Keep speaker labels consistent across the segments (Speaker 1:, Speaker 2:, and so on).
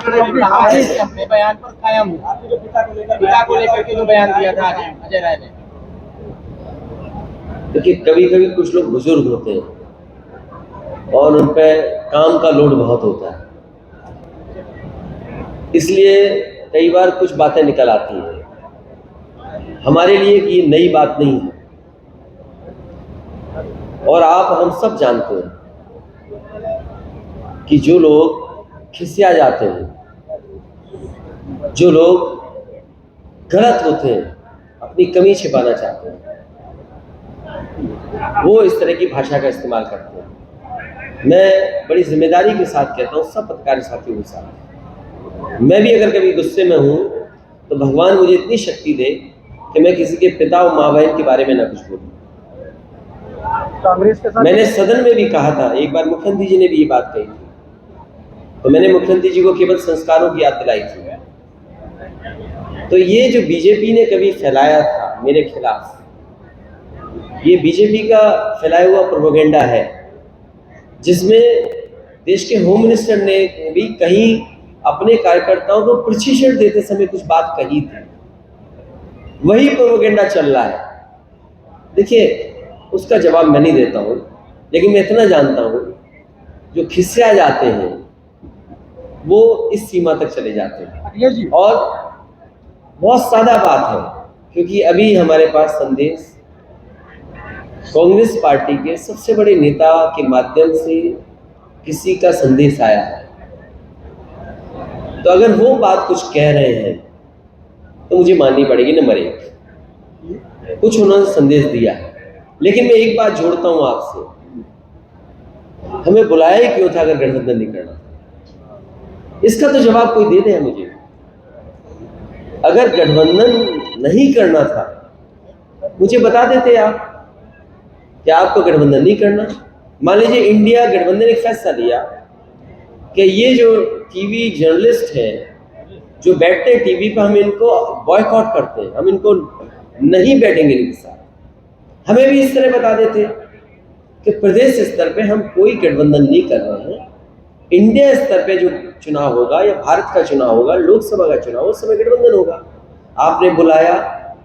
Speaker 1: Doctor ने कहा है कि अपने बयान पर कायम हूं। आपके जो पिता को लेकर के जो बयान दिया था अजय राय ने।
Speaker 2: देखिए, कभी कभी कुछ लोग बुजुर्ग होते हैं और उन पे काम का लोड बहुत होता है, इसलिए कई बार कुछ बातें निकल आती हैं। हमारे लिए कि ये नई बात नहीं है और आप हम सब जानते हैं कि जो लोग खिसिया जाते हैं, जो लोग गलत होते हैं, अपनी कमी छिपाना चाहते हैं, वो इस तरह की भाषा का इस्तेमाल करते हैं। मैं बड़ी जिम्मेदारी के साथ कहता हूँ सब पत्रकारी साथियों के साथ, मैं भी अगर कभी गुस्से में हूँ तो भगवान मुझे इतनी शक्ति दे कि मैं किसी के पिता और माँ बहन के बारे में ना कुछ बोलूँ।
Speaker 3: कांग्रेस के साथ
Speaker 2: मैंने सदन में भी कहा था, एक बार मुख्यमंत्री जी ने भी ये बात कही थी, तो मैंने मुख्यमंत्री जी को केवल संस्कारों की याद दिलाई थी। तो ये जो बीजेपी ने कभी फैलाया था मेरे खिलाफ, ये बीजेपी का फैलाया हुआ प्रोपेगेंडा है, जिसमें देश के होम मिनिस्टर ने भी कहीं अपने कार्यकर्ताओं को प्रशिक्षण देते समय कुछ बात कही थी, वही प्रोपेगेंडा चल रहा है। देखिए, उसका जवाब मैं नहीं देता हूँ, लेकिन मैं इतना जानता हूँ जो खिसिया जाते हैं वो इस सीमा तक चले जाते हैं। और बहुत सादा बात है, क्योंकि अभी हमारे पास संदेश कांग्रेस पार्टी के सबसे बड़े नेता के माध्यम से किसी का संदेश आया है, तो अगर वो बात कुछ कह रहे हैं तो मुझे माननी पड़ेगी नंबर एक। कुछ उन्होंने संदेश दिया है, लेकिन मैं एक बात जोड़ता हूं आपसे, हमें बुलाया ही क्यों था अगर गठबंधन नहीं करना था? इसका तो जवाब कोई दे दे मुझे। अगर गठबंधन नहीं करना था मुझे बता देते आप कि आपको गठबंधन नहीं करना। मान लीजिए इंडिया गठबंधन एक फैसला लिया कि ये जो टीवी जर्नलिस्ट हैं जो बैठते हैं टीवी पर, हम इनको बॉयकॉट करते हैं, हम इनको नहीं बैठेंगे इनके साथ। हमें भी इस तरह बता देते कि प्रदेश स्तर पे हम कोई गठबंधन नहीं कर रहे हैं, इंडिया स्तर पे जो चुनाव होगा या भारत का चुनाव होगा, लोकसभा का चुनाव, उस समय गठबंधन होगा। आपने बुलाया,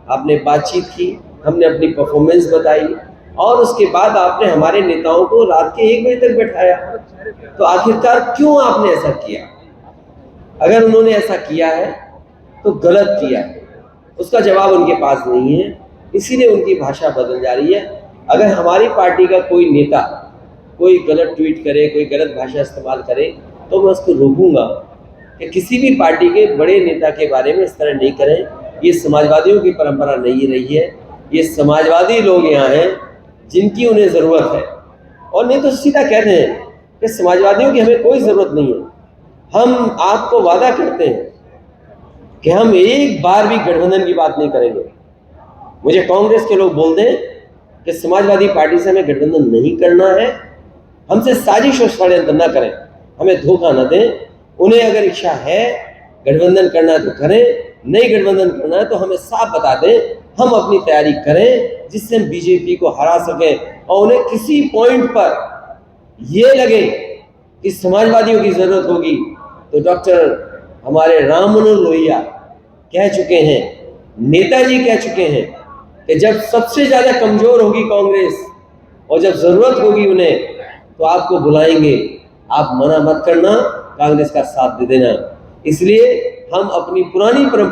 Speaker 2: आपने बातचीत की, हमने अपनी परफॉर्मेंस बताई और उसके बाद आपने हमारे नेताओं को रात के 1 बजे तक बैठाया। तो आखिरकार क्यों आपने ऐसा किया? अगर उन्होंने ऐसा किया है तो गलत किया है, उसका जवाब उनके पास नहीं है, इसीलिए उनकी भाषा बदल जा रही है। अगर हमारी पार्टी का कोई नेता कोई गलत ट्वीट करे, कोई गलत भाषा इस्तेमाल करे, तो मैं उसको रोकूंगा कि किसी भी पार्टी के बड़े नेता के बारे में इस तरह नहीं करें। ये समाजवादियों की परंपरा नहीं रही है, ये समाजवादी लोग यहाँ हैं जिनकी उन्हें ज़रूरत है, और नहीं तो सीधा कह रहे हैं कि समाजवादियों की हमें कोई ज़रूरत नहीं है। हम आपको वादा करते हैं कि हम एक बार भी गठबंधन की बात नहीं करेंगे। मुझे कांग्रेस के लोग बोल दें कि समाजवादी पार्टी से हमें गठबंधन नहीं करना है, हमसे साजिश और षड्यंत्र न करें, हमें धोखा न दें। उन्हें अगर इच्छा है गठबंधन करना है तो करें, नहीं गठबंधन करना है तो हमें साफ बता दें, हम अपनी तैयारी करें जिससे हम बीजेपी को हरा सकें। और उन्हें किसी पॉइंट पर यह लगे कि समाजवादियों की जरूरत होगी तो डॉक्टर हमारे राम मनोहर लोहिया कह चुके हैं, नेताजी कह चुके हैं कि जब सबसे ज्यादा कमजोर होगी कांग्रेस और जब जरूरत होगी उन्हें तो आपको बुलाएंगे, आप मना मत करना, कांग्रेस का साथ दे देना। इसलिए हम अपनी पुरानी परंपरा